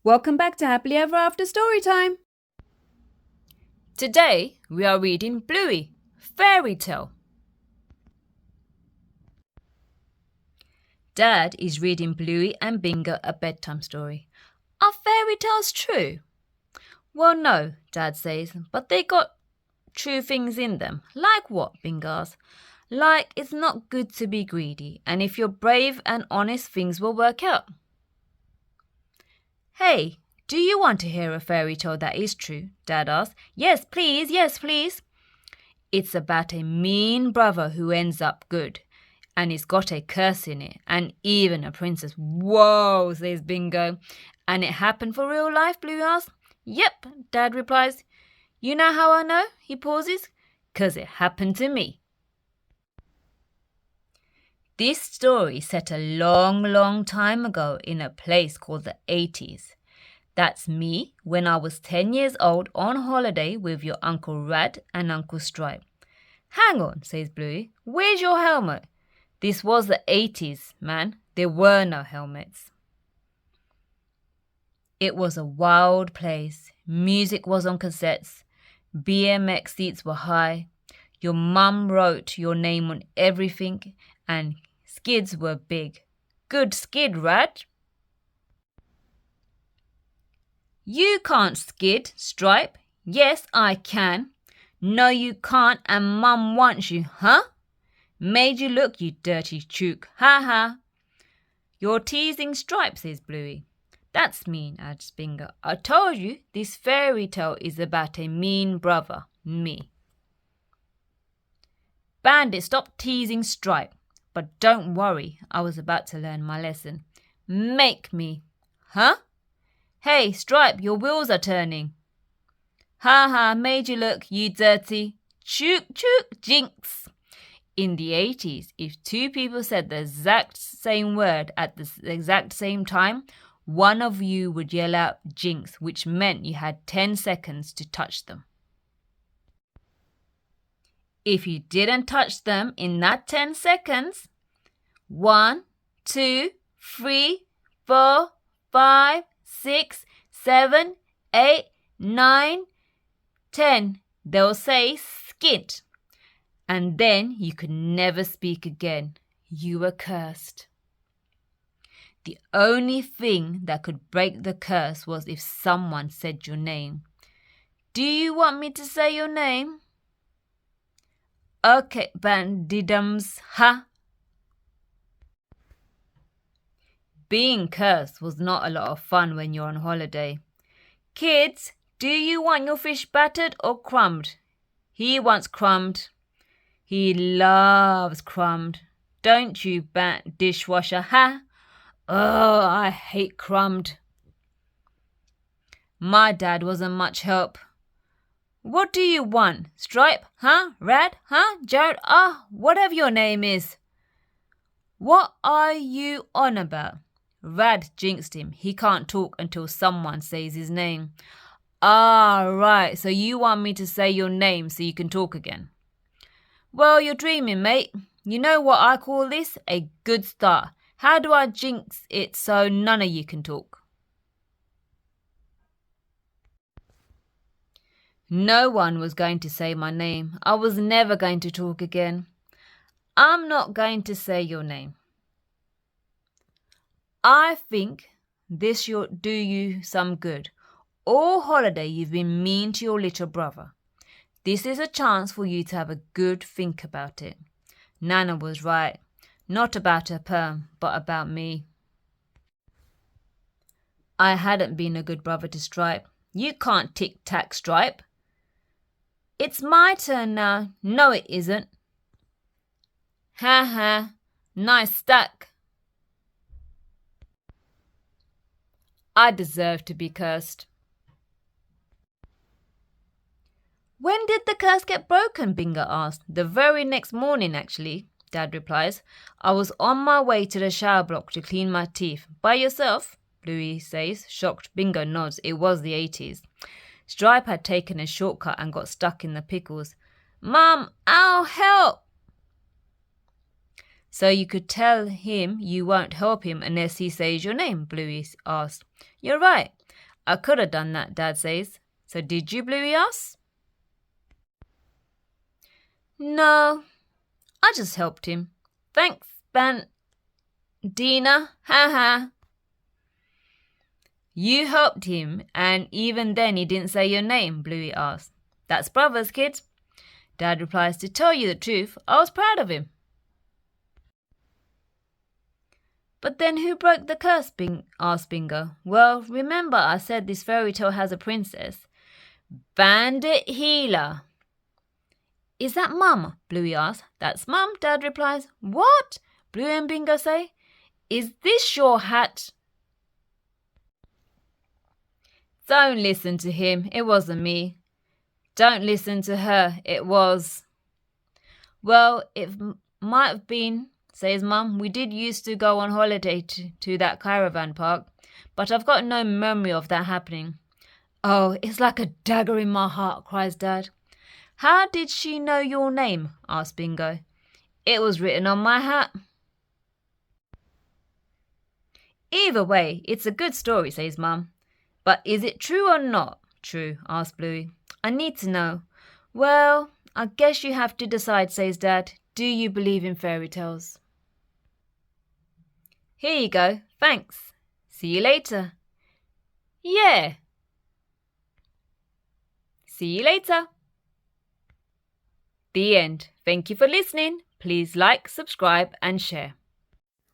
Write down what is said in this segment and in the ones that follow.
Welcome back to Happily Ever After Story Time. Today we are reading Bluey, Fairytale. Dad is reading Bluey and Bingo a bedtime story. Are fairy tales true? Well, no, Dad says, but they got true things in them. Like what, Bingo asks. Like it's not good to be greedy, and if you're brave and honest, things will work out. Hey, do you want to hear a fairy tale that is true? Dad asked. Yes, please, yes, please. It's about a mean brother who ends up good, and it's got a curse in it, and even a princess. Whoa, says Bingo. And it happened for real life, Blue asks. Yep, Dad replies. You know how I know? He pauses. 'Cause it happened to me. This story set a long, long time ago in a place called the 80s. That's me when I was 10 years old on holiday with your Uncle Rad and Uncle Stripe. Hang on, says Bluey. Where's your helmet? This was the 80s, man. There were no helmets. It was a wild place. Music was on cassettes. BMX seats were high. Your mum wrote your name on everything, and skids were big. Good skid, Rad. You can't skid, Stripe. Yes, I can. No, you can't, and Mum wants you, huh? Made you look, you dirty chook. Ha ha. You're teasing Stripe, says Bluey. That's mean, adds Bingo. I told you this fairy tale is about a mean brother, me. Bandit, stop teasing Stripe. But don't worry, I was about to learn my lesson. Make me. Huh? Hey, Stripe, your wheels are turning. Ha ha, made you look, you dirty. Chook, chook, jinx. In the 80s, if two people said the exact same word at the exact same time, one of you would yell out jinx, which meant you had 10 seconds to touch them. If you didn't touch them in that 10 seconds, 1, 2, 3, 4, 5, 6, 7, 8, 9, 10, they'll say skint. And then you could never speak again. You were cursed. The only thing that could break the curse was if someone said your name. Do you want me to say your name? Okay, bandidums, ha. Being cursed was not a lot of fun when you're on holiday. Kids, do you want your fish battered or crumbed? He wants crumbed. He loves crumbed. Don't you, dishwasher, ha? Oh, I hate crumbed. My dad wasn't much help. What do you want? Stripe, huh? Rad, huh? Jared, whatever your name is. What are you on about? Rad jinxed him. He can't talk until someone says his name. Ah, right, so you want me to say your name so you can talk again. Well, you're dreaming, mate. You know what I call this? A good start. How do I jinx it so none of you can talk? No one was going to say my name. I was never going to talk again. I'm not going to say your name. I think this will do you some good. All holiday you've been mean to your little brother. This is a chance for you to have a good think about it. Nana was right. Not about her perm, but about me. I hadn't been a good brother to Stripe. You can't tic-tac, Stripe. It's my turn now. No, it isn't. Ha ha. Nice stack. I deserve to be cursed. When did the curse get broken? Bingo asked. The very next morning, actually, Dad replies. I was on my way to the shower block to clean my teeth. By yourself? Bluey says. Shocked, Bingo nods. It was the 80s. Stripe had taken a shortcut and got stuck in the pickles. Mum, ow, help! So you could tell him you won't help him unless he says your name, Bluey asked. You're right. I could have done that, Dad says. So did you, Bluey asks. No, I just helped him. Thanks, Dina, haha. You helped him, and even then he didn't say your name, Bluey asked. That's brothers, kids. Dad replies, to tell you the truth, I was proud of him. But then who broke the curse, asked Bingo. Well, remember I said this fairy tale has a princess. Bandit Healer. Is that Mum? Bluey asks. That's Mum, Dad replies. What? Bluey and Bingo say. Is this your hat? Don't listen to him. It wasn't me. Don't listen to her. It was. Well, it might have been, says Mum. We did used to go on holiday to that caravan park, but I've got no memory of that happening. Oh, it's like a dagger in my heart, cries Dad. How did she know your name? Asked Bingo. It was written on my hat. Either way, it's a good story, says Mum. But is it true or not true? Asked Bluey. I need to know. Well, I guess you have to decide, says Dad. Do you believe in fairy tales? Here you go. Thanks. See you later. Yeah. See you later. The end. Thank you for listening. Please like, subscribe and share.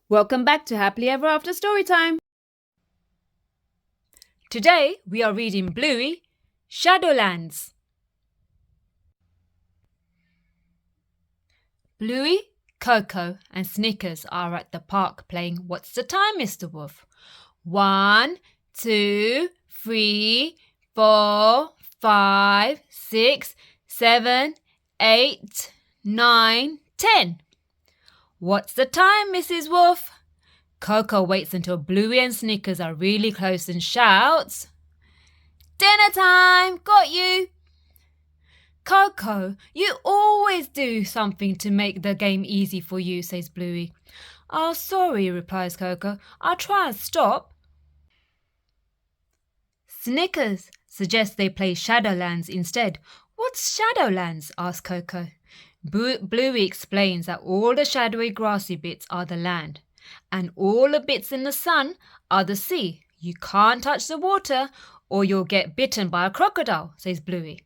Welcome back to Happily Ever After Storytime. Today we are reading Bluey, Shadowlands. Bluey, Coco and Snickers are at the park playing What's the Time, Mr. Wolf? 1, 2, 3, 4, 5, 6, 7, 8, 9, 10. What's the time, Mrs. Wolf? Coco waits until Bluey and Snickers are really close and shouts, Dinner time! Got you! Coco, you always do something to make the game easy for you, says Bluey. Oh, sorry, replies Coco. I'll try and stop. Snickers suggests they play Shadowlands instead. What's Shadowlands? asks Coco. Bluey explains that all the shadowy grassy bits are the land, and all the bits in the sun are the sea. You can't touch the water or you'll get bitten by a crocodile, says Bluey.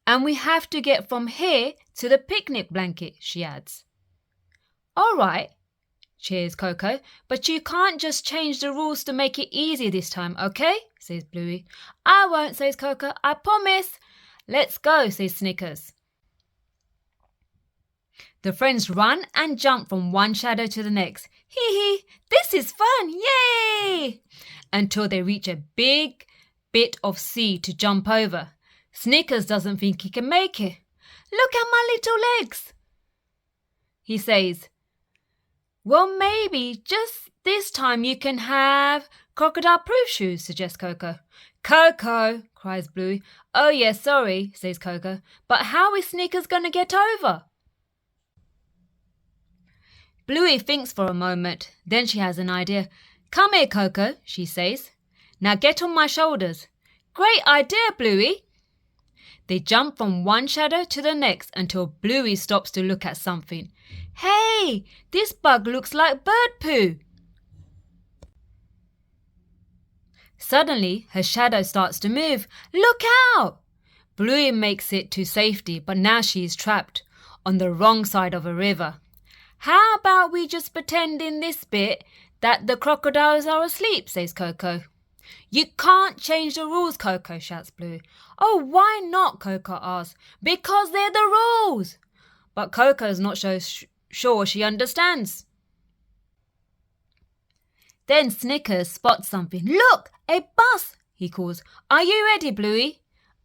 And we have to get from here to the picnic blanket, she adds. All right, cheers Coco, but you can't just change the rules to make it easy this time, okay? says Bluey. I won't, says Coco, I promise. Let's go, says Snickers. The friends run and jump from one shadow to the next. Hee hee, this is fun, yay! Until they reach a big bit of sea to jump over. Snickers doesn't think he can make it. Look at my little legs, he says. Well, maybe just this time you can have crocodile-proof shoes, suggests Coco. Coco, cries Bluey. Oh, yeah, sorry, says Coco. But how is Snickers going to get over? Bluey thinks for a moment. Then she has an idea. Come here, Coco, she says. Now get on my shoulders. Great idea, Bluey. They jump from one shadow to the next until Bluey stops to look at something. Hey, this bug looks like bird poo. Suddenly, her shadow starts to move. Look out! Bluey makes it to safety, but now she is trapped on the wrong side of a river. How about we just pretend in this bit that the crocodiles are asleep, says Coco. You can't change the rules, Coco, shouts Bluey. Oh, why not, Coco asks. Because they're the rules. But Coco's not so sure she understands. Then Snickers spots something. Look, a bus, he calls. Are you ready, Bluey?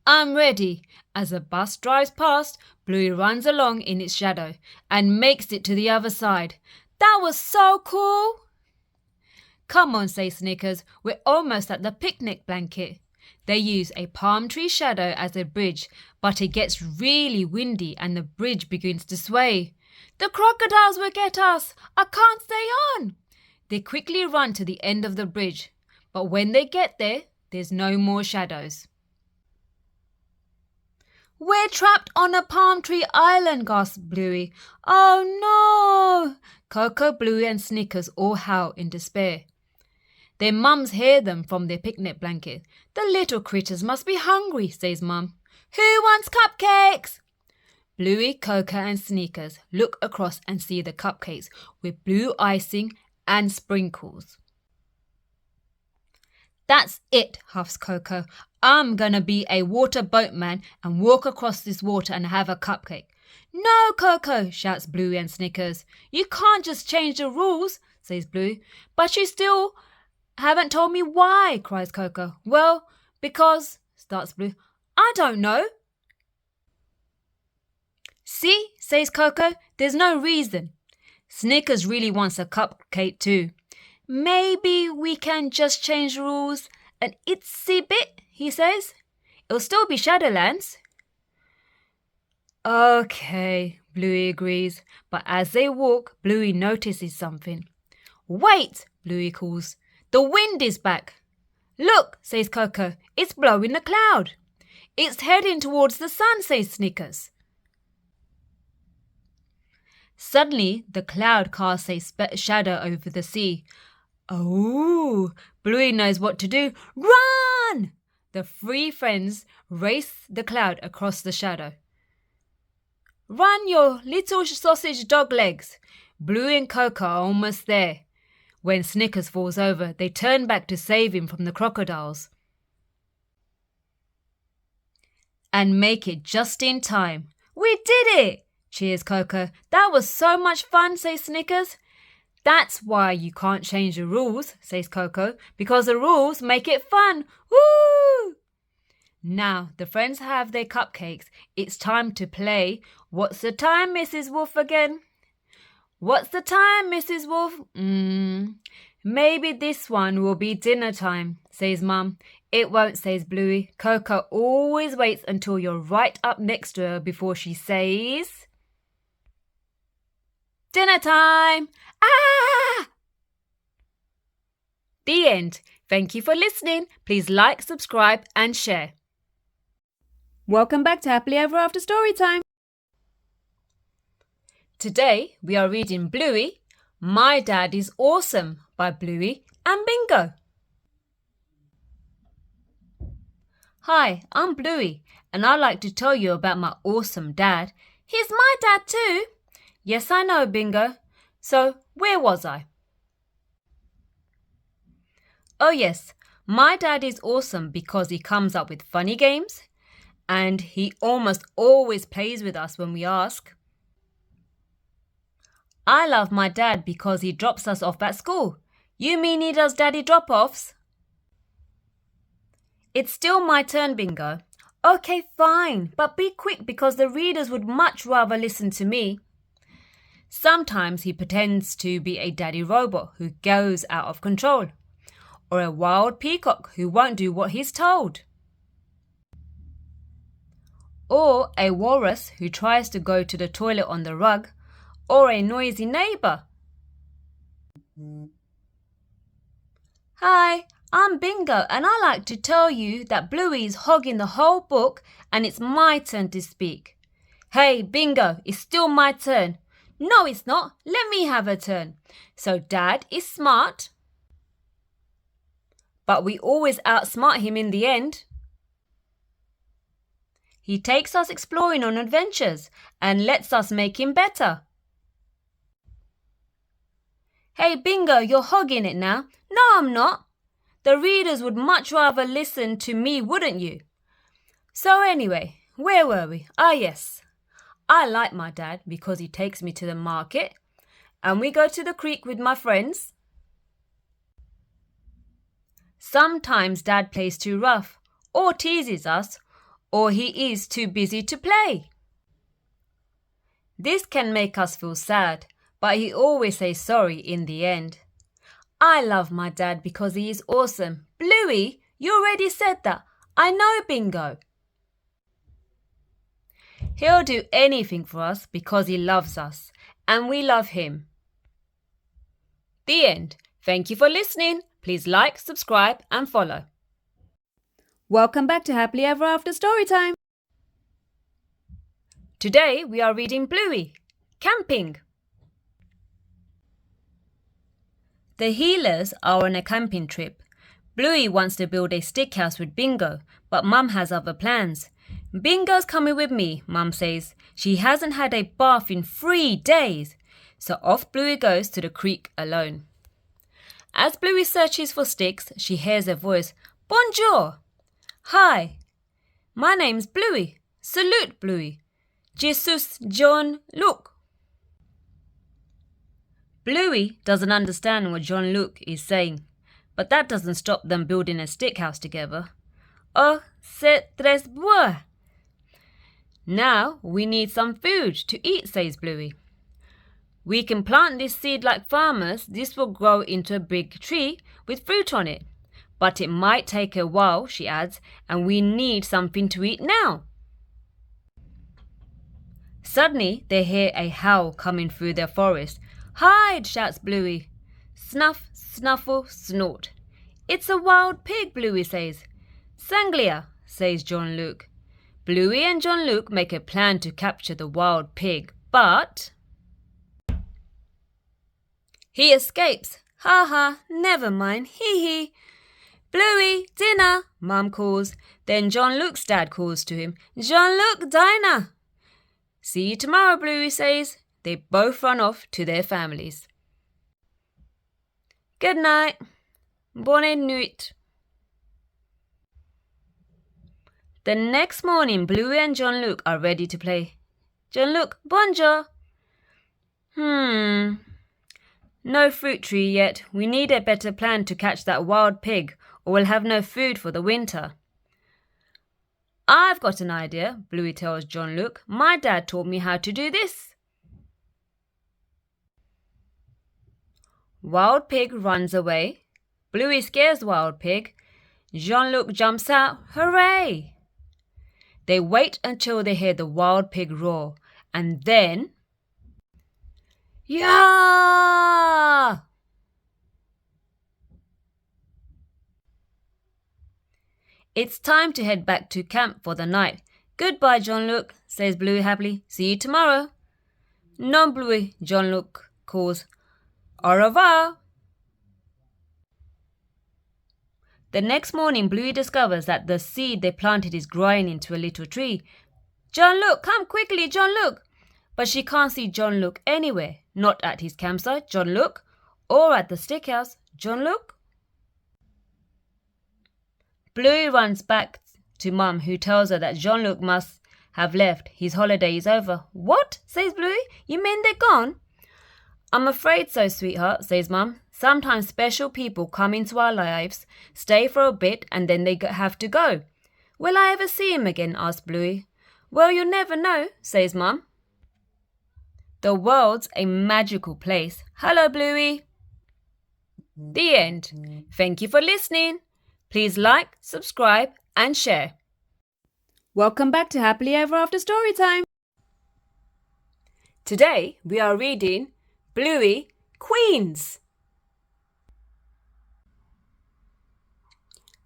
I'm ready. As a bus drives past, Bluey runs along in its shadow and makes it to the other side. That was so cool. Come on, says Snickers. We're almost at the picnic blanket. They use a palm tree shadow as a bridge, but it gets really windy and the bridge begins to sway. The crocodiles will get us. I can't stay on. They quickly run to the end of the bridge, But when they get there, there's no more shadows. "We're trapped on a palm tree island," gasped Bluey. "Oh no!" Coco, Bluey and Snickers all howl in despair. Their mums hear them from their picnic blanket. "The little critters must be hungry," says Mum. "Who wants cupcakes?" Bluey, Coco and Snickers look across and see the cupcakes with blue icing and sprinkles. "That's it," huffs Coco. "I'm gonna be a water boatman and walk across this water and have a cupcake." "No, Coco," shouts Bluey and Snickers. "You can't just change the rules," says Bluey. "But you still haven't told me why," cries Coco. "Well, because," starts Bluey. "I don't know." "See," says Coco, "there's no reason." Snickers really wants a cupcake too. "Maybe we can just change the rules an itsy bit," he says. "It'll still be Shadowlands." "Okay," Bluey agrees, but as they walk, Bluey notices something. "Wait," Bluey calls. "The wind is back." "Look," says Coco, "it's blowing the cloud." "It's heading towards the sun," says Snickers. Suddenly, the cloud casts a shadow over the sea. Oh, Bluey knows what to do. "Run!" The three friends race the cloud across the shadow. "Run, your little sausage dog legs." Bluey and Coco are almost there. When Snickers falls over, they turn back to save him from the crocodiles. And make it just in time. "We did it!" cheers Coco. "That was so much fun," says Snickers. "That's why you can't change the rules," says Coco, "because the rules make it fun. Woo!" Now the friends have their cupcakes. It's time to play. What's the time, Mrs. Wolf again? "What's the time, Mrs. Wolf?" Maybe this one will be dinner time, says Mum. "It won't," says Bluey. "Coco always waits until you're right up next to her before she says, dinner time." Ah! The end. Thank you for listening. Please like, subscribe and share. Welcome back to Happily Ever After Storytime. Today we are reading Bluey, My Dad is Awesome by Bluey and Bingo. Hi, I'm Bluey and I'd like to tell you about my awesome dad. He's my dad too. Yes, I know, Bingo. So, where was I? Oh yes, my dad is awesome because he comes up with funny games and he almost always plays with us when we ask. I love my dad because he drops us off at school. You mean he does daddy drop-offs? It's still my turn, Bingo. Okay, fine, but be quick because the readers would much rather listen to me. Sometimes he pretends to be a daddy robot who goes out of control, or a wild peacock who won't do what he's told, or a walrus who tries to go to the toilet on the rug, or a noisy neighbour. Hi, I'm Bingo and I like to tell you that Bluey is hogging the whole book and it's my turn to speak. Hey, Bingo, it's still my turn. No, it's not. Let me have a turn. So Dad is smart, but we always outsmart him in the end. He takes us exploring on adventures and lets us make him better. Hey, Bingo, you're hogging it now. No, I'm not. The readers would much rather listen to me, wouldn't you? So anyway, where were we? Ah, yes. I like my dad because he takes me to the market and we go to the creek with my friends. Sometimes Dad plays too rough or teases us or he is too busy to play. This can make us feel sad, but he always says sorry in the end. I love my dad because he is awesome. Bluey, you already said that. I know, Bingo. He'll do anything for us because he loves us and we love him. The end. Thank you for listening. Please Please like, subscribe and follow. Welcome back to Happily Ever After Storytime. Today we are reading Bluey, Camping. The Healers are on a camping trip. Bluey wants to build a stick house with Bingo, but Mum has other plans. Bingo's coming with me, Mum says. She hasn't had a bath in 3 days. So off Bluey goes to the creek alone. As Bluey searches for sticks, she hears a voice. Bonjour! Hi, my name's Bluey. Salute, Bluey. Jesus John Luke. Bluey doesn't understand what John Luke is saying, but that doesn't stop them building a stick house together. Oh, c'est très beau. Now we need some food to eat, says Bluey. We can plant this seed like farmers. This will grow into a big tree with fruit on it. But it might take a while, she adds, and we need something to eat now. Suddenly, they hear a howl coming through their forest. Hide, shouts Bluey. Snuff, snuffle, snort. It's a wild pig, Bluey says. Sanglia, says John Luke. Bluey and John Luke make a plan to capture the wild pig, but he escapes. Ha ha, never mind, hee hee. Bluey, dinner, Mum calls. Then John Luke's dad calls to him. John Luke, dinner. See you tomorrow, Bluey says. They both run off to their families. Good night. Bonne nuit. The next morning, Bluey and John Luke are ready to play. John Luke, bonjour. No fruit tree yet. We need a better plan to catch that wild pig, or we'll have no food for the winter. I've got an idea, Bluey tells John Luke. My dad taught me how to do this. Wild pig runs away. Bluey scares Wild pig. John Luke jumps out. Hooray! They wait until they hear the wild pig roar, and then Yah! It's time to head back to camp for the night. Goodbye, John Luke, says Bluey happily. See you tomorrow. Non, Bluey, John Luke calls. Au revoir. The next morning, Bluey discovers that the seed they planted is growing into a little tree. John Luke, come quickly, John Luke. But she can't see John Luke anywhere. Not at his campsite, John Luke, or at the stick house, John Luke. Bluey runs back to Mum, who tells her that John Luke must have left. His holiday is over. What? Says Bluey. You mean they're gone? I'm afraid so, sweetheart, says Mum. Sometimes special people come into our lives, stay for a bit, and then they have to go. Will I ever see him again? Asks Bluey. Well, you'll never know, says Mum. The world's a magical place. Hello, Bluey. The end. Thank you for listening. Please like, subscribe and share. Welcome back to Happily Ever After Storytime. Today we are reading Bluey, Queens.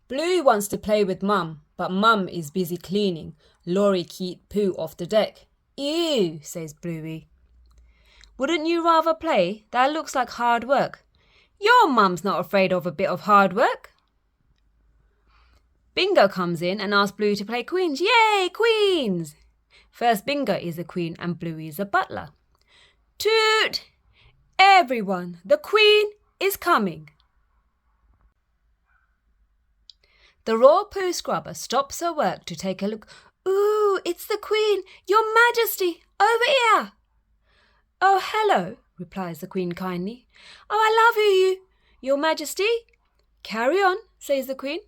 Bluey wants to play with Mum, but Mum is busy cleaning. Laurie keep poo off the deck. Ew, says Bluey. Wouldn't you rather play? That looks like hard work. Your mum's not afraid of a bit of hard work. Bingo comes in and asks Bluey to play Queens. Yay, Queens! First, Bingo is a queen and Bluey is a butler. Toot! Everyone, the Queen is coming. The raw poo scrubber stops her work to take a look. Ooh, it's the Queen, Your Majesty, over here. Oh, hello, replies the Queen kindly. Oh, I love you, Your Majesty. Carry on, says the Queen.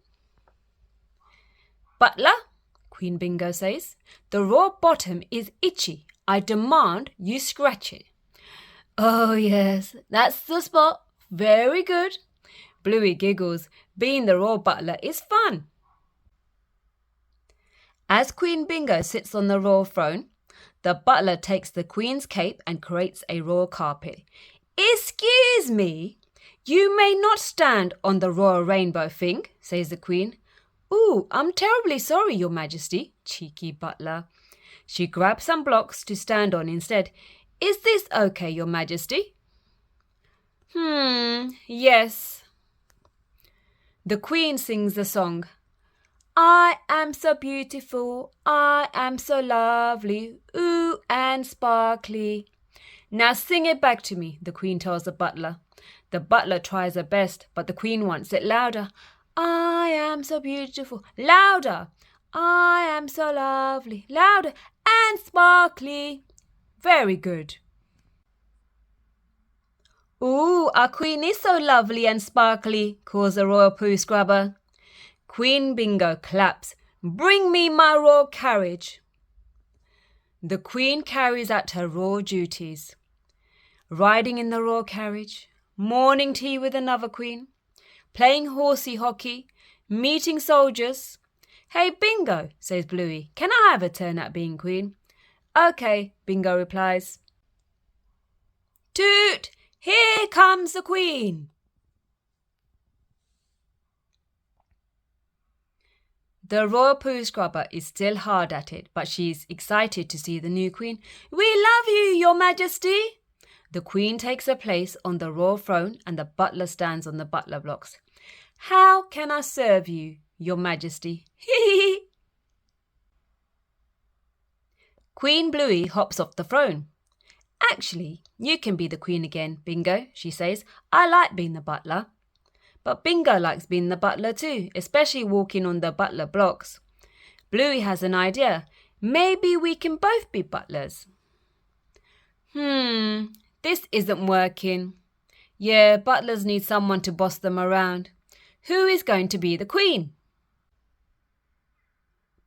Butler, Queen Bingo says, the raw bottom is itchy. I demand you scratch it. Oh, yes, that's the spot. Very good. Bluey giggles. Being the raw butler is fun. As Queen Bingo sits on the raw throne, the butler takes the Queen's cape and creates a raw carpet. Excuse me, You may not stand on the royal rainbow thing, says the Queen. Ooh, I'm terribly sorry, Your Majesty, cheeky butler. She grabs some blocks to stand on instead. Is this okay, Your Majesty? Yes. The Queen sings the song. I am so beautiful, I am so lovely, ooh and sparkly. Now sing it back to me, the Queen tells the butler. The butler tries her best, but the Queen wants it louder. I am so beautiful, louder. I am so lovely, louder and sparkly. Very good. Ooh, our Queen is so lovely and sparkly, calls the royal poo scrubber. Queen Bingo claps. Bring me my royal carriage. The Queen carries out her royal duties. Riding in the royal carriage, morning tea with another Queen, playing horsey hockey, meeting soldiers. Hey, Bingo, says Bluey, can I have a turn at being Queen? Okay, Bingo replies. Toot! Here comes the Queen! The royal poo scrubber is still hard at it, but she's excited to see the new Queen. We love you, Your Majesty! The Queen takes her place on the royal throne and the butler stands on the butler blocks. How can I serve you, Your Majesty? Queen Bluey hops off the throne. Actually, you can be the Queen again, Bingo, she says. I like being the butler. But Bingo likes being the butler too, especially walking on the butler blocks. Bluey has an idea. Maybe we can both be butlers. This isn't working. Yeah, butlers need someone to boss them around. Who is going to be the Queen?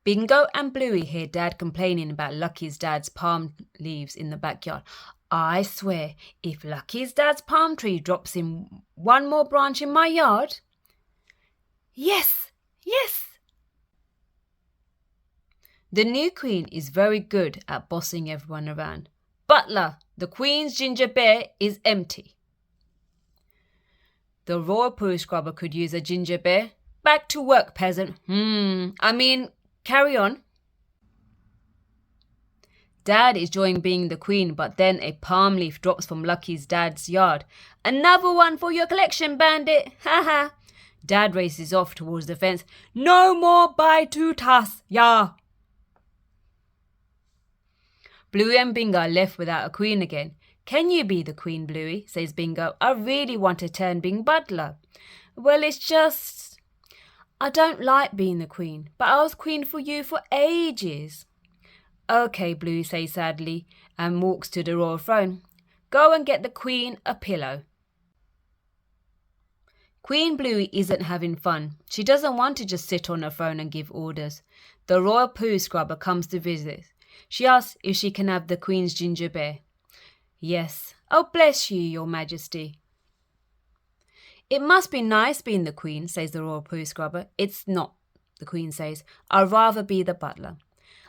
Bingo and Bluey hear Dad complaining about Lucky's dad's palm leaves in the backyard. I swear, if Lucky's dad's palm tree drops in one more branch in my yard... Yes, yes! The new Queen is very good at bossing everyone around. Butler, the Queen's ginger beer is empty. The royal poo scrubber could use a ginger beer. Back to work, peasant. Carry on. Dad is enjoying being the Queen, but then a palm leaf drops from Lucky's dad's yard. Another one for your collection, bandit! Ha ha! Dad races off towards the fence. No more bitutas, ya! Bluey and Bingo are left without a Queen again. Can you be the Queen, Bluey? Says Bingo. I really want to turn being butler. Well, it's just... I don't like being the Queen, but I was Queen for you for ages. Okay, Bluey says sadly and walks to the royal throne. Go and get the Queen a pillow. Queen Bluey isn't having fun. She doesn't want to just sit on her throne and give orders. The royal poo scrubber comes to visit. She asks if she can have the Queen's ginger beer. Yes. Oh, bless you, Your Majesty. It must be nice being the Queen, says the royal poo scrubber. It's not, the Queen says. I'd rather be the butler.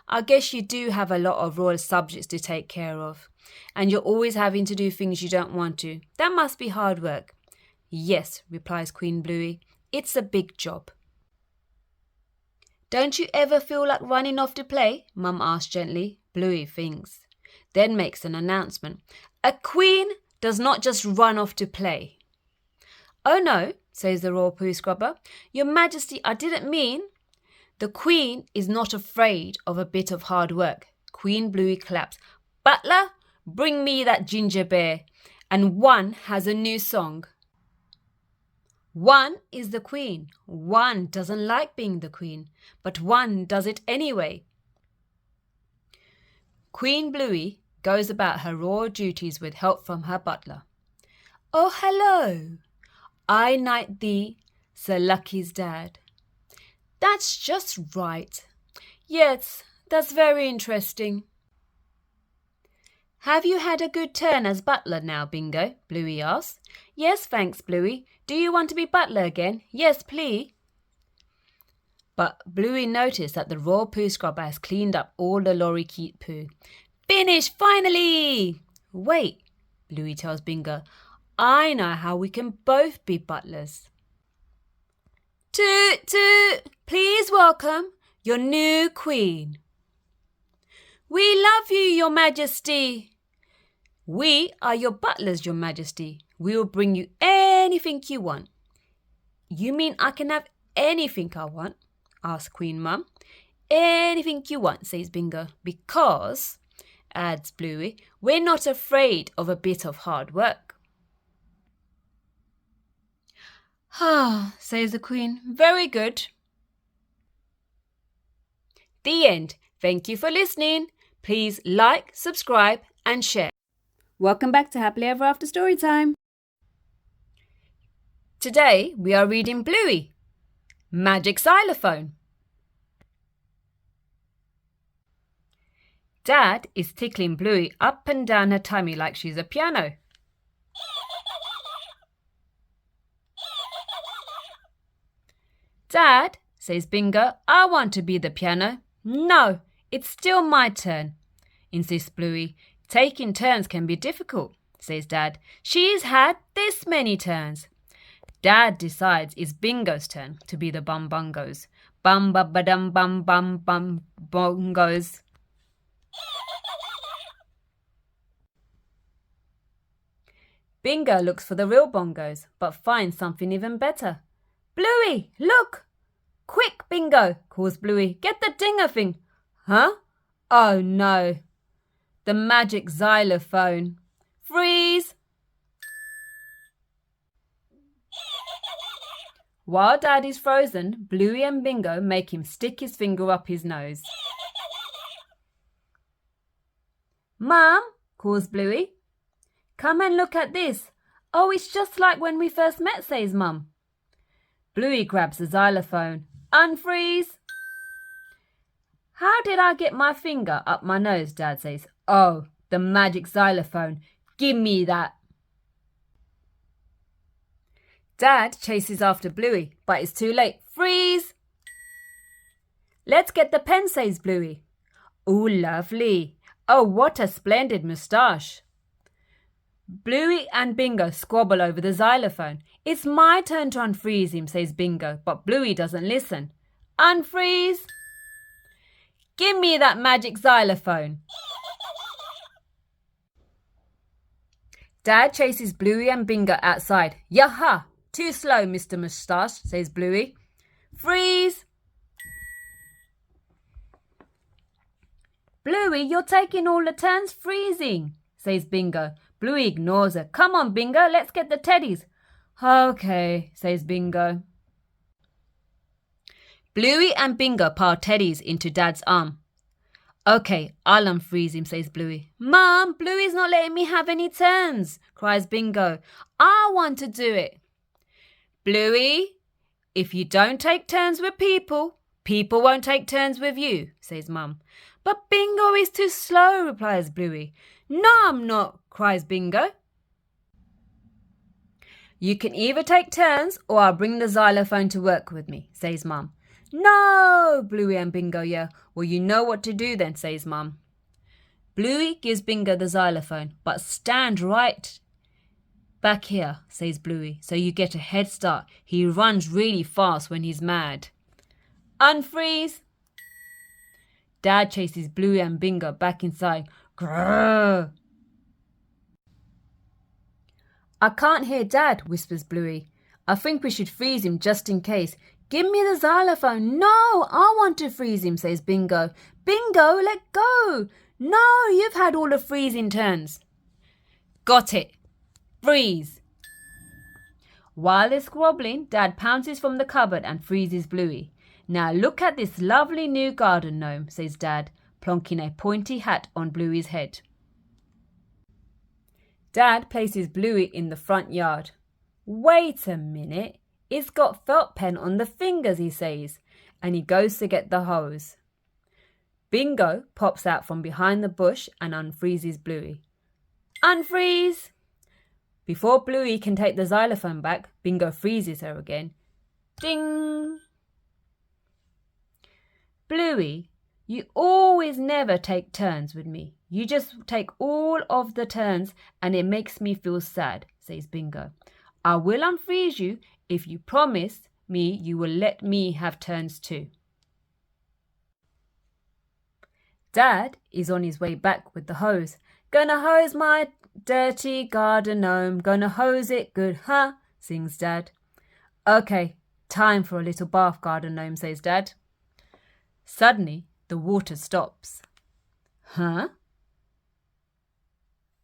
I guess you do have a lot of royal subjects to take care of, and you're always having to do things you don't want to. That must be hard work. Yes, replies Queen Bluey. It's a big job. Don't you ever feel like running off to play? Mum asks gently. Bluey thinks, then makes an announcement. A queen does not just run off to play. Oh no, says the royal poo scrubber. Your Majesty, I didn't mean... The Queen is not afraid of a bit of hard work. Queen Bluey claps. Butler, bring me that ginger beer. And one has a new song. One is the Queen. One doesn't like being the Queen, but one does it anyway. Queen Bluey goes about her royal duties with help from her butler. Oh, hello. I knight thee, Sir Lucky's dad. That's just right. Yes, that's very interesting. Have you had a good turn as butler now, Bingo? Bluey asks. Yes, thanks, Bluey. Do you want to be butler again? Yes, please. But Bluey noticed that the royal poo scrubber has cleaned up all the lorikeet poo. Finished, finally! Wait, Bluey tells Bingo. I know how we can both be butlers. Toot toot, please welcome your new queen. We love you, your majesty. We are your butlers, your majesty. We will bring you anything you want. You mean I can have anything I want? Asked Queen Mum. Anything you want, says Bingo, because, adds Bluey, we're not afraid of a bit of hard work. Ah, says the Queen, very good. The end. Thank you for listening. Please like, subscribe and share. Welcome back to Happily Ever After Storytime. Today we are reading Bluey, Magic Xylophone. Dad is tickling Bluey up and down her tummy like she's a piano. Dad, says Bingo, I want to be the piano. No, it's still my turn, insists Bluey. Taking turns can be difficult, says Dad. She's had this many turns. Dad decides it's Bingo's turn to be the bum-bungos. Bum-ba-ba-dum-bum-bum-bum-bongos. Bingo looks for the real bongos, but finds something even better. Bluey, look! Quick, Bingo, calls Bluey. Get the dinger thing. Huh? Oh no. The magic xylophone. Freeze! While Dad is frozen, Bluey and Bingo make him stick his finger up his nose. Mum, calls Bluey. Come and look at this. Oh, it's just like when we first met, says Mum. Bluey grabs the xylophone. Unfreeze! How did I get my finger up my nose, Dad says. Oh, the magic xylophone. Give me that. Dad chases after Bluey, but it's too late. Freeze! Let's get the pen, says Bluey. Oh, lovely. Oh, what a splendid moustache. Bluey and Bingo squabble over the xylophone. It's my turn to unfreeze him, says Bingo, but Bluey doesn't listen. Unfreeze! Give me that magic xylophone. Dad chases Bluey and Bingo outside. Yaha! Too slow, Mr. Moustache, says Bluey. Freeze! Bluey, you're taking all the turns freezing, says Bingo. Bluey ignores her. Come on, Bingo, let's get the teddies. Okay, says Bingo. Bluey and Bingo pile teddies into Dad's arm. Okay, I'll unfreeze him, says Bluey. Mum, Bluey's not letting me have any turns, cries Bingo. I want to do it. Bluey, if you don't take turns with people, people won't take turns with you, says Mum. But Bingo is too slow, replies Bluey. No, I'm not, cries Bingo. You can either take turns or I'll bring the xylophone to work with me, says Mum. No, Bluey and Bingo yell. Well, you know what to do then, says Mum. Bluey gives Bingo the xylophone, but stand right back here, says Bluey, so you get a head start. He runs really fast when he's mad. Unfreeze! Dad chases Bluey and Bingo back inside. Grrr! I can't hear Dad, whispers Bluey. I think we should freeze him just in case. Give me the xylophone. No, I want to freeze him, says Bingo. Bingo, let go. No, you've had all the freezing turns. Got it. Freeze. While they're squabbling, Dad pounces from the cupboard and freezes Bluey. Now look at this lovely new garden gnome, says Dad, plonking a pointy hat on Bluey's head. Dad places Bluey in the front yard. Wait a minute. It's got felt pen on the fingers, he says, and he goes to get the hose. Bingo pops out from behind the bush and unfreezes Bluey. Unfreeze! Before Bluey can take the xylophone back, Bingo freezes her again. Ding! Bluey, You always never take turns with me. You just take all of the turns and it makes me feel sad, says Bingo. I will unfreeze you if you promise me you will let me have turns too. Dad is on his way back with the hose. Gonna hose my dirty garden gnome. Gonna hose it good, huh? Sings Dad. Okay, time for a little bath, garden gnome, says Dad. Suddenly, the water stops. Huh?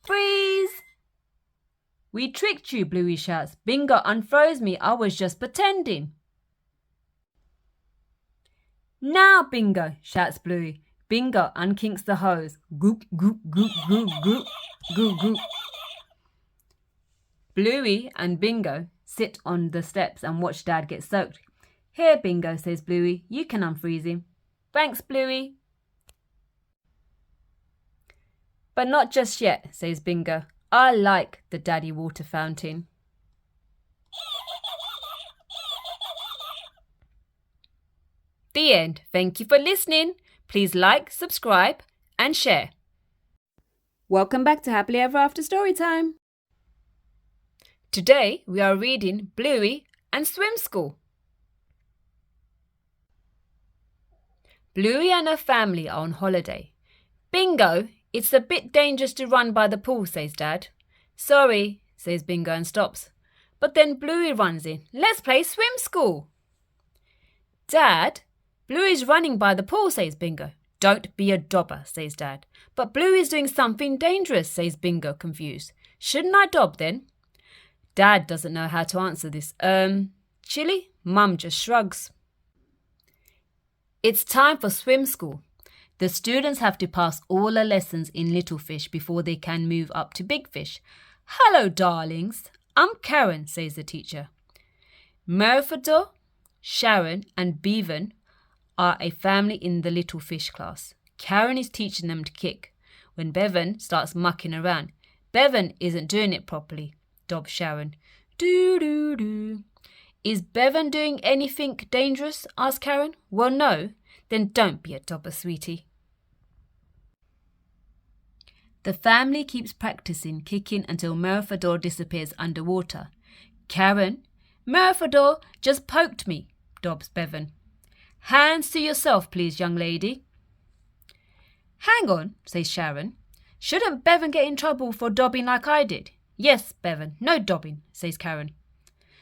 Freeze! We tricked you, Bluey shouts. Bingo unfroze me. I was just pretending. Now, Bingo, shouts Bluey. Bingo unkinks the hose. Goop, goop, goop, goop, goop, goop, goop. Bluey and Bingo sit on the steps and watch Dad get soaked. Here, Bingo, says Bluey. You can unfreeze him. Thanks, Bluey. But not just yet, says Bingo. I like the daddy water fountain. The end. Thank you for listening. Please like, subscribe, and share. Welcome back to Happily Ever After Storytime. Today we are reading Bluey and Swim School. Bluey and her family are on holiday. Bingo, it's a bit dangerous to run by the pool, says Dad. Sorry, says Bingo and stops. But then Bluey runs in. Let's play Swim School. Dad, Bluey's running by the pool, says Bingo. Don't be a dobber, says Dad. But Bluey's doing something dangerous, says Bingo, confused. Shouldn't I dob then? Dad doesn't know how to answer this. Chilly? Mum just shrugs. It's time for swim school. The students have to pass all the lessons in Little Fish before they can move up to Big Fish. Hello, darlings. I'm Karen, says the teacher. Merfador, Sharon, and Bevan are a family in the Little Fish class. Karen is teaching them to kick. When Bevan starts mucking around, Bevan isn't doing it properly, dobs Sharon. Do. Is Bevan doing anything dangerous? Asks Karen. Well, no. Then don't be a dobber, sweetie. The family keeps practicing kicking until Merfador disappears underwater. Karen, Merfador just poked me, dobs Bevan. Hands to yourself, please, young lady. Hang on, says Sharon. Shouldn't Bevan get in trouble for dobbing like I did? Yes, Bevan, no dobbing, says Karen.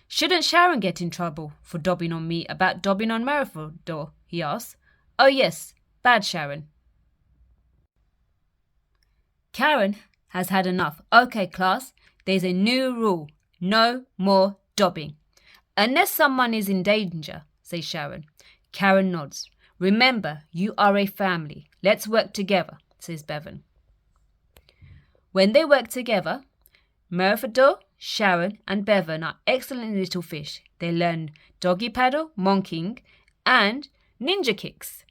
Shouldn't Sharon get in trouble for dobbing on me about dobbing on Merfador? He asks. Oh yes, bad Sharon. Karen has had enough. Okay, class, there's a new rule. No more dobbing. Unless someone is in danger, says Sharon. Karen nods. Remember, you are a family. Let's work together, says Bevan. When they work together, Merfador, Sharon, and Bevan are excellent little fish. They learn doggy paddle, monkeying, and ninja kicks.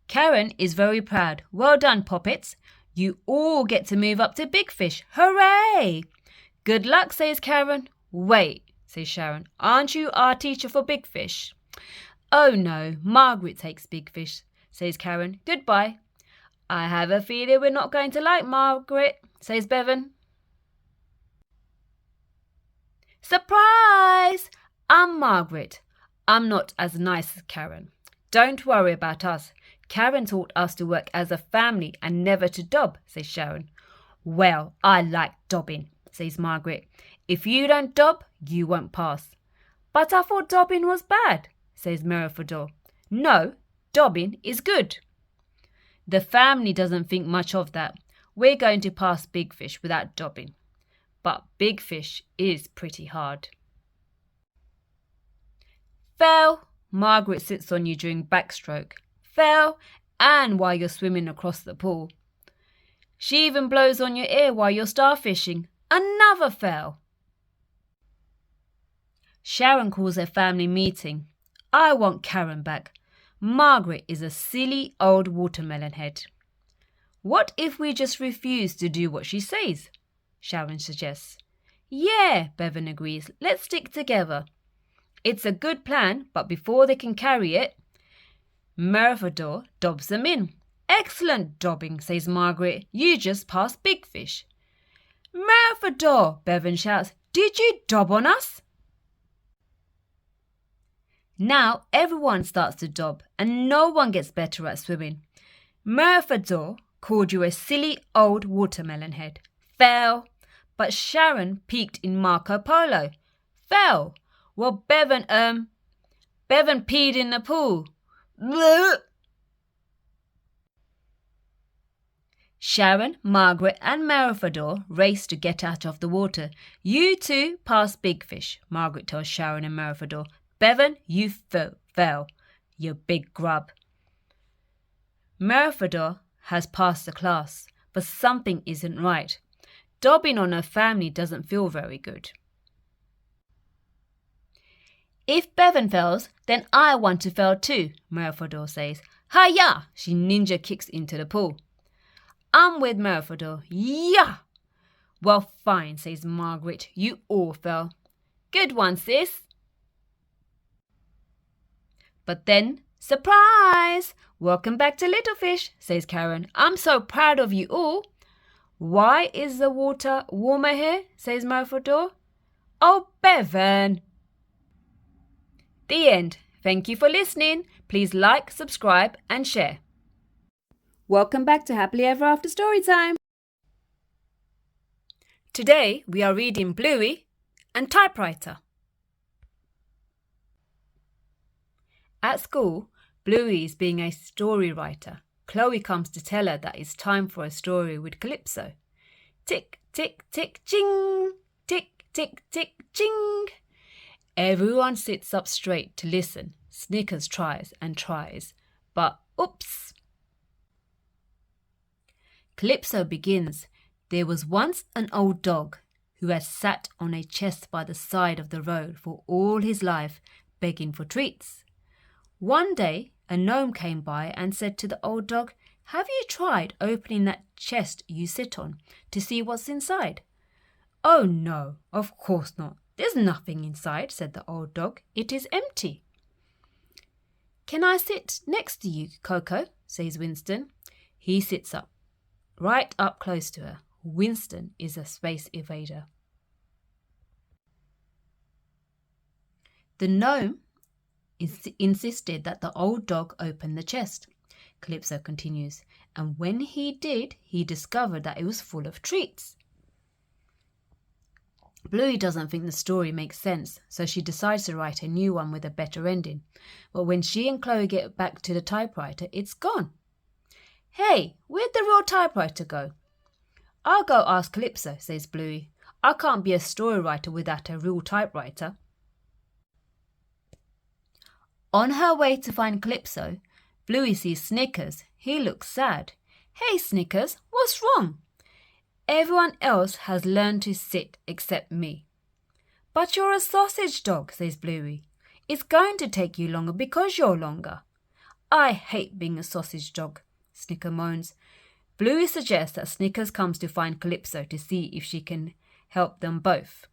Karen is very proud. Well done, Poppets. You all get to move up to Big Fish. Hooray! Good luck, says Karen. Wait, says Sharon. Aren't you our teacher for Big Fish? Oh no, Margaret takes Big Fish, says Karen. Goodbye. I have a feeling we're not going to like Margaret, says Bevan. Surprise! I'm Margaret. I'm not as nice as Karen. Don't worry about us. Karen taught us to work as a family and never to dob, says Sharon. Well, I like dobbing, says Margaret. If you don't dob, you won't pass. But I thought dobbing was bad, says Merfador. No, dobbing is good. The family doesn't think much of that. We're going to pass Big Fish without dobbing. But Big Fish is pretty hard. Fell. Margaret sits on you during backstroke. Fell. And while you're swimming across the pool. She even blows on your ear while you're starfishing. Another fell. Sharon calls her family meeting. I want Karen back. Margaret is a silly old watermelon head. What if we just refuse to do what she says? Sharon suggests. Yeah, Bevan agrees. Let's stick together. It's a good plan, but before they can carry it, Merfador dobs them in. Excellent dobbing, says Margaret. You just passed Big Fish. Merfador, Bevan shouts. Did you dob on us? Now everyone starts to dob and no one gets better at swimming. Merfador called you a silly old watermelon head. Fell. But Sharon peeked in Marco Polo. Fell. Well, Bevan peed in the pool. Bleh. Sharon, Margaret and Merfador race to get out of the water. You two pass Big Fish, Margaret tells Sharon and Merfador. Bevan, you fell, you big grub. Merfador has passed the class, but something isn't right. Dobbing on her family doesn't feel very good. If Bevan fails, then I want to fail too, Merfador says. Hi-ya! She ninja kicks into the pool. I'm with Merfador. Yeah! Well, fine, says Margaret. You all fell. Good one, sis. But then, surprise! Welcome back to Little Fish, says Karen. I'm so proud of you all. Why is the water warmer here, says Merfador. Oh, Bevan. The end. Thank you for listening. Please like, subscribe and share. Welcome back to Happily Ever After Storytime. Today we are reading Bluey and Typewriter. At school, Bluey is being a story writer. Chloe comes to tell her that it's time for a story with Calypso. Tick, tick, tick, ching! Tick, tick, tick, ching! Everyone sits up straight to listen. Snickers tries and tries, but oops! Calypso begins. There was once an old dog who had sat on a chest by the side of the road for all his life, begging for treats. One day, a gnome came by and said to the old dog, "Have you tried opening that chest you sit on to see what's inside?" "Oh no, of course not. There's nothing inside," said the old dog. "It is empty." "Can I sit next to you, Coco?" says Winston. He sits up, right up close to her. Winston is a space evader. The gnome insisted that the old dog open the chest. Calypso continues, and when he did, he discovered that it was full of treats. Bluey doesn't think the story makes sense, so she decides to write a new one with a better ending. But when she and Chloe get back to the typewriter, it's gone. "Hey, where'd the real typewriter go?" "I'll go ask Calypso," says Bluey. "I can't be a story writer without a real typewriter." On her way to find Calypso, Bluey sees Snickers. He looks sad. "Hey, Snickers, what's wrong?" "Everyone else has learned to sit except me." "But you're a sausage dog," says Bluey. "It's going to take you longer because you're longer." "I hate being a sausage dog," Snicker moans. Bluey suggests that Snickers comes to find Calypso to see if she can help them both.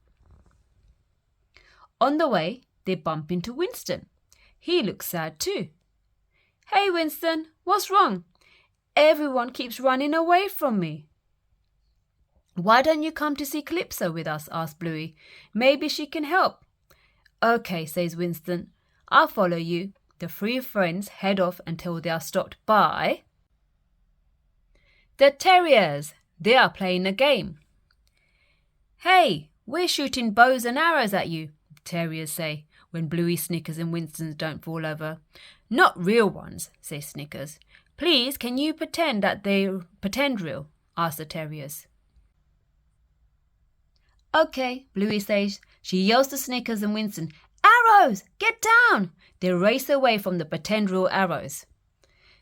On the way, they bump into Winston. He looks sad too. "Hey, Winston, what's wrong?" "Everyone keeps running away from me." "Why don't you come to see Calypso with us?" asks Bluey. "Maybe she can help." "Okay," says Winston. "I'll follow you." The three friends head off until they are stopped by the terriers. They are playing a game. "Hey, we're shooting bows and arrows at you," the terriers say, when Bluey, Snickers and Winston don't fall over. "Not real ones," says Snickers. "Please, can you pretend real?" asks the terriers. "Okay," Bluey says. She yells to Snickers and Winston, "Arrows! Get down!" They race away from the pretend real arrows.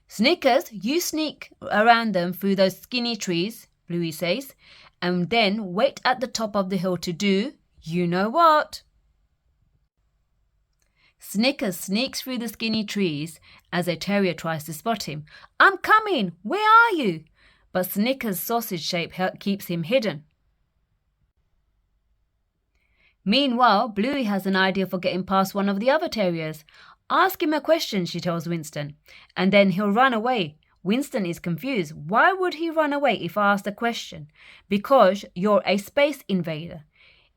"Snickers, you sneak around them through those skinny trees," Bluey says, "and then wait at the top of the hill to do you know what." Snickers sneaks through the skinny trees as a terrier tries to spot him. "I'm coming! Where are you?" But Snickers' sausage shape keeps him hidden. Meanwhile, Bluey has an idea for getting past one of the other terriers. Ask him a question, she tells Winston, and then he'll run away. Winston is confused. Why would he run away if I asked a question? Because you're a space invader.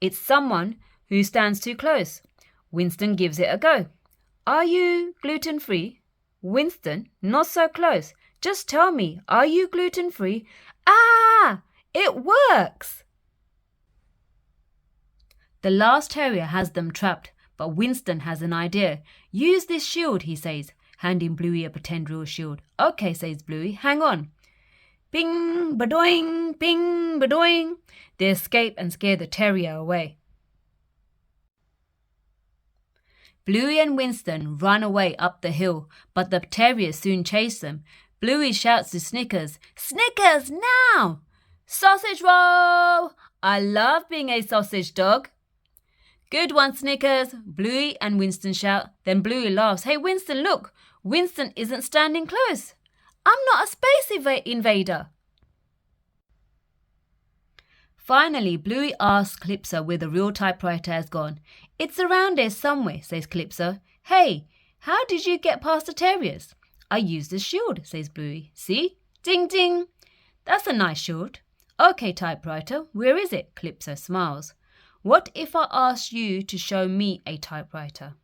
It's someone who stands too close. Winston gives it a go. Are you gluten-free? Winston, not so close. Just tell me, are you gluten-free? Ah! It works! The last terrier has them trapped, but Winston has an idea. Use this shield, he says, handing Bluey a pretend real shield. Okay, says Bluey, hang on. Bing, badoing, bing, badoing. They escape and scare the terrier away. Bluey and Winston run away up the hill, but the terrier soon chase them. Bluey shouts to Snickers, Snickers, now! Sausage roll! I love being a sausage dog. Good one, Snickers, Bluey and Winston shout. Then Bluey laughs. Hey, Winston, look! Winston isn't standing close. I'm not a space invader. Finally, Bluey asks Calypso where the real typewriter has gone. It's around there somewhere, says Calypso. Hey, how did you get past the terriers? I used a shield, says Bluey. See? Ding, ding. That's a nice shield. Okay, typewriter, where is it? Calypso smiles. What if I asked you to show me a typewriter?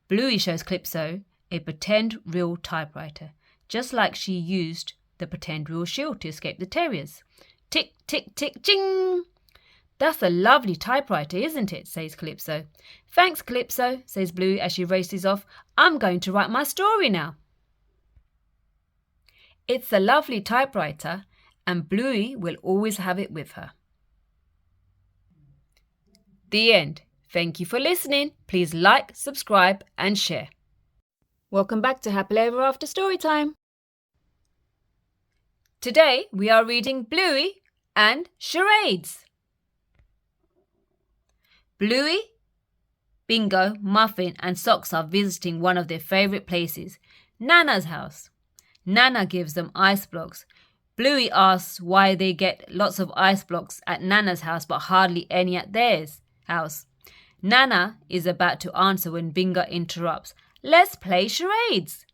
Bluey shows Calypso a pretend real typewriter, just like she used the pretend real shield to escape the terriers. Tick, tick, tick, ching! That's a lovely typewriter, isn't it? Says Calypso. Thanks, Calypso, says Bluey as she races off. I'm going to write my story now. It's a lovely typewriter, and Bluey will always have it with her. The end. Thank you for listening. Please like, subscribe, and share. Welcome back to Happily Ever After Storytime. Today we are reading Bluey and Charades. Bluey, Bingo, Muffin, and Socks are visiting one of their favourite places, Nana's house. Nana gives them ice blocks. Bluey asks why they get lots of ice blocks at Nana's house but hardly any at theirs house. Nana is about to answer when Bingo interrupts. Let's play charades.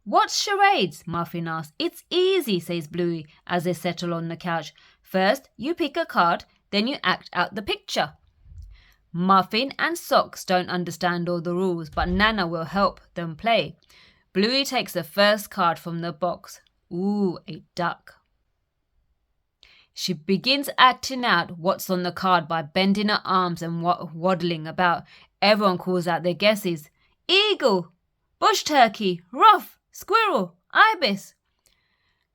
What's charades? Muffin asks. It's easy, says Bluey as they settle on the couch. First, you pick a card, then you act out the picture. Muffin and Socks don't understand all the rules, but Nana will help them play. Bluey takes the first card from the box. Ooh, a duck. She begins acting out what's on the card by bending her arms and waddling about. Everyone calls out their guesses. Eagle, bush turkey, ruff, squirrel, ibis.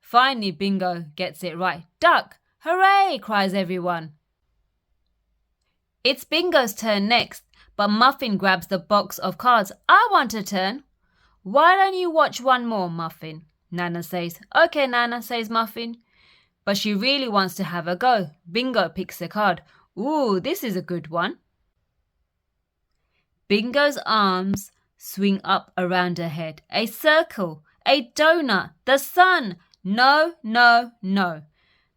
Finally, Bingo gets it right. Duck, hooray, cries everyone. It's Bingo's turn next, but Muffin grabs the box of cards. I want a turn. Why don't you watch one more, Muffin? Nana says. Okay, Nana, says Muffin. But she really wants to have a go. Bingo picks a card. Ooh, this is a good one. Bingo's arms swing up around her head. A circle, a donut, the sun. No, no, no.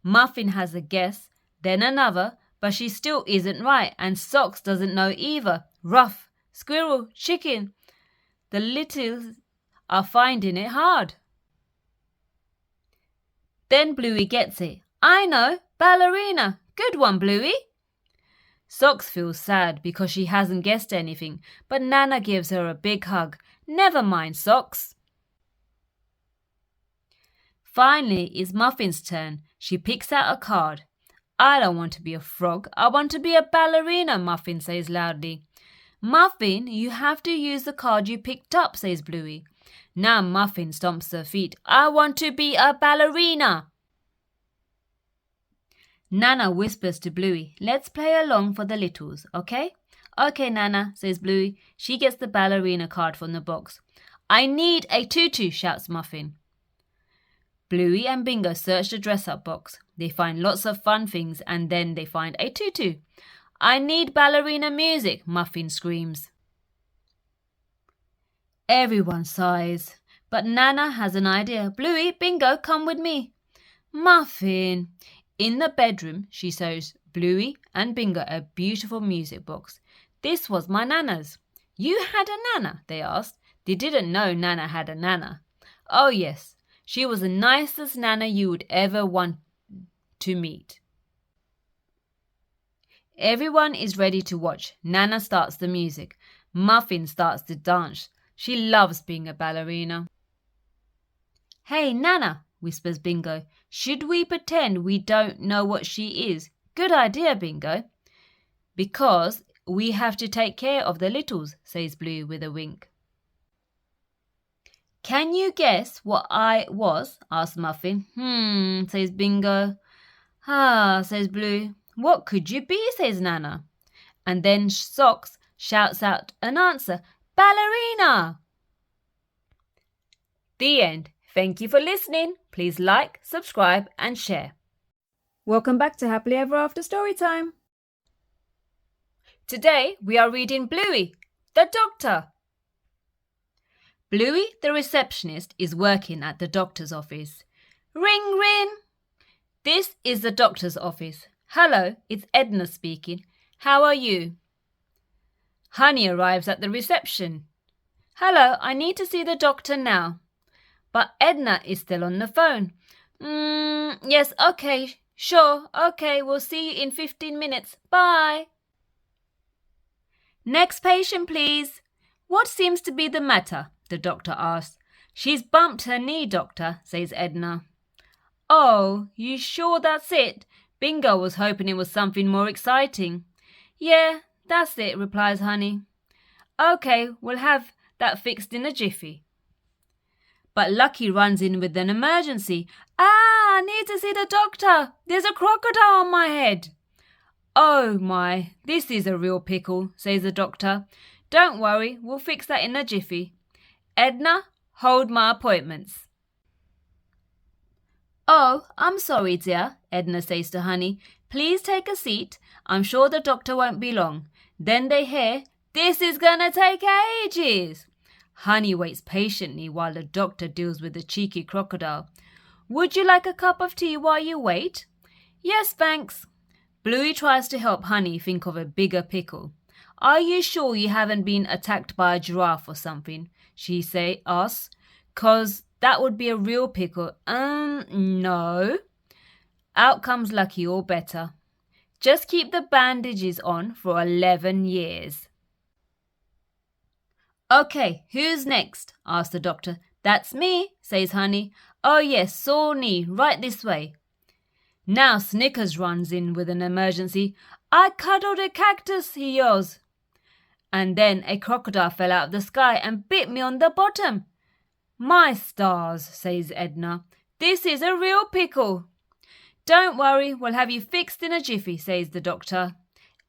Muffin has a guess, then another, but she still isn't right, and Socks doesn't know either. Ruff, squirrel, chicken. The littles are finding it hard. Then Bluey gets it. I know, ballerina. Good one, Bluey. Socks feels sad because she hasn't guessed anything, but Nana gives her a big hug. Never mind, Socks. Finally, it's Muffin's turn. She picks out a card. I don't want to be a frog. I want to be a ballerina, Muffin says loudly. Muffin, you have to use the card you picked up, says Bluey. Now Muffin stomps her feet. I want to be a ballerina. Nana whispers to Bluey, let's play along for the littles, okay? Okay, Nana, says Bluey. She gets the ballerina card from the box. I need a tutu, shouts Muffin. Bluey and Bingo search the dress-up box. They find lots of fun things and then they find a tutu. I need ballerina music, Muffin screams. Everyone sighs, but Nana has an idea. Bluey, Bingo, come with me. Muffin. In the bedroom, she shows Bluey and Bingo a beautiful music box. This was my Nana's. You had a Nana, they asked. They didn't know Nana had a Nana. Oh yes, she was the nicest Nana you would ever want to meet. Everyone is ready to watch. Nana starts the music. Muffin starts to dance. She loves being a ballerina. Hey, Nana, whispers Bingo. Should we pretend we don't know what she is? Good idea, Bingo. Because we have to take care of the littles, says Blue with a wink. Can you guess what I was? Asks Muffin. Says Bingo. Says Blue. What could you be? Says Nana. And then Socks shouts out an answer. Ballerina! The end. Thank you for listening. Please like, subscribe and share. Welcome back to Happily Ever After Storytime. Today we are reading Bluey, the doctor. Bluey, the receptionist, is working at the doctor's office. Ring, ring. This is the doctor's office. Hello, it's Edna speaking. How are you? Honey arrives at the reception. Hello, I need to see the doctor now. But Edna is still on the phone. Yes, okay, sure, okay, we'll see you in 15 minutes. Bye. Next patient, please. What seems to be the matter? The doctor asks. She's bumped her knee, doctor, says Edna. Oh, you sure that's it? Bingo was hoping it was something more exciting. Yeah, that's it, replies Honey. Okay, we'll have that fixed in a jiffy. But Lucky runs in with an emergency. I need to see the doctor. There's a crocodile on my head. Oh my, this is a real pickle, says the doctor. Don't worry, we'll fix that in a jiffy. Edna, hold my appointments. Oh, I'm sorry, dear, Edna says to Honey. Please take a seat. I'm sure the doctor won't be long. Then they hear, this is gonna take ages. Honey waits patiently while the doctor deals with the cheeky crocodile. Would you like a cup of tea while you wait? Yes, thanks. Bluey tries to help Honey think of a bigger pickle. Are you sure you haven't been attacked by a giraffe or something? She asks. 'Cause that would be a real pickle. No. Out comes Lucky all better. Just keep the bandages on for 11 years. Okay, who's next? Asks the doctor. That's me, says Honey. Oh yes, sore knee, right this way. Now Snickers runs in with an emergency. I cuddled a cactus, he yells. And then a crocodile fell out of the sky and bit me on the bottom. My stars, says Edna. This is a real pickle. Don't worry, we'll have you fixed in a jiffy, says the doctor.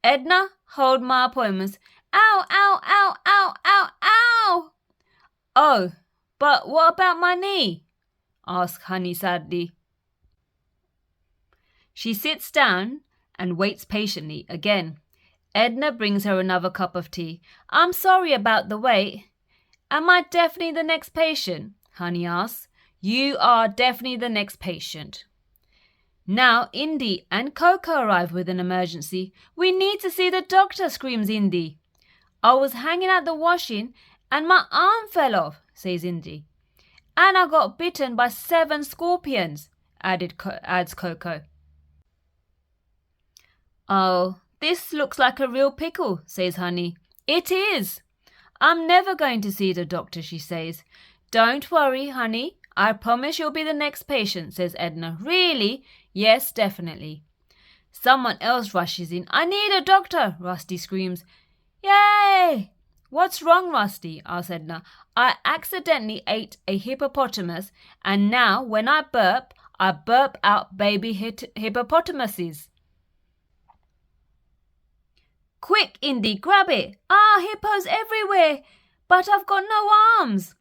Edna, hold my appointments. Ow, ow, ow, ow, ow, ow! Oh, but what about my knee? Asks Honey sadly. She sits down and waits patiently again. Edna brings her another cup of tea. I'm sorry about the wait. Am I definitely the next patient? Honey asks. You are definitely the next patient. Now Indy and Coco arrive with an emergency. We need to see the doctor, screams Indy. I was hanging at the washing and my arm fell off, says Indy. And I got bitten by 7 scorpions, adds Coco. Oh, this looks like a real pickle, says Honey. It is. I'm never going to see the doctor, she says. Don't worry, Honey. I promise you'll be the next patient, says Edna. Really? Yes, definitely. Someone else rushes in. I need a doctor, Rusty screams. Yay! What's wrong, Rusty? Asks Edna. I accidentally ate a hippopotamus and now when I burp out baby hippopotamuses. Quick, Indy, grab it. Hippos everywhere. But I've got no arms.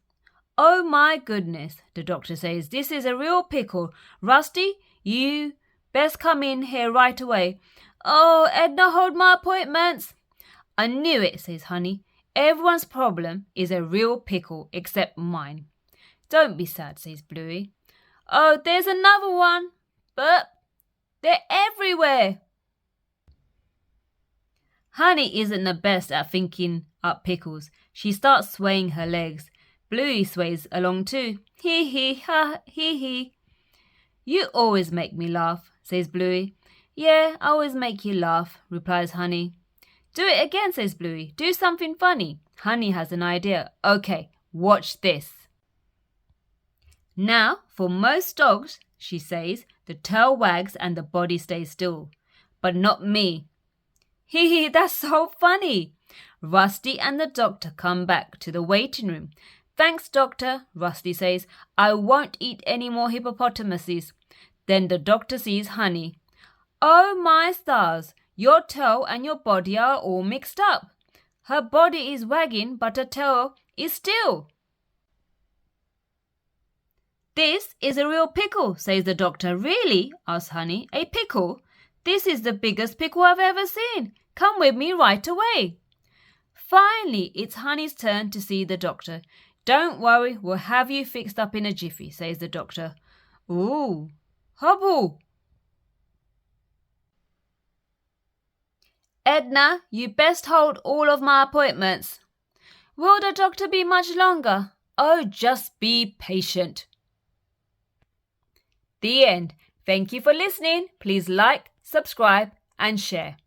Oh my goodness, the doctor says. This is a real pickle. Rusty, you best come in here right away. Oh, Edna, hold my appointments. I knew it, says Honey. Everyone's problem is a real pickle except mine. Don't be sad, says Bluey. Oh, there's another one. But they're everywhere. Honey isn't the best at thinking up Pickles. She starts swaying her legs. Bluey sways along too. Hee hee ha hee hee. You always make me laugh, says Bluey. Yeah, I always make you laugh, replies Honey. Do it again, says Bluey. Do something funny. Honey has an idea. Okay, watch this. Now, for most dogs, she says, the tail wags and the body stays still. But not me. Hee hee, that's so funny. Rusty and the doctor come back to the waiting room. Thanks, doctor, Rusty says. I won't eat any more hippopotamuses. Then the doctor sees Honey. Oh my stars, your tail and your body are all mixed up. Her body is wagging, but her tail is still. This is a real pickle, says the doctor. Really? Asks Honey. A pickle? This is the biggest pickle I've ever seen. Come with me right away. Finally, it's Honey's turn to see the doctor. Don't worry, we'll have you fixed up in a jiffy, says the doctor. Ooh, hobble. Edna, you best hold all of my appointments. Will the doctor be much longer? Oh, just be patient. The end. Thank you for listening. Please like, subscribe, and share.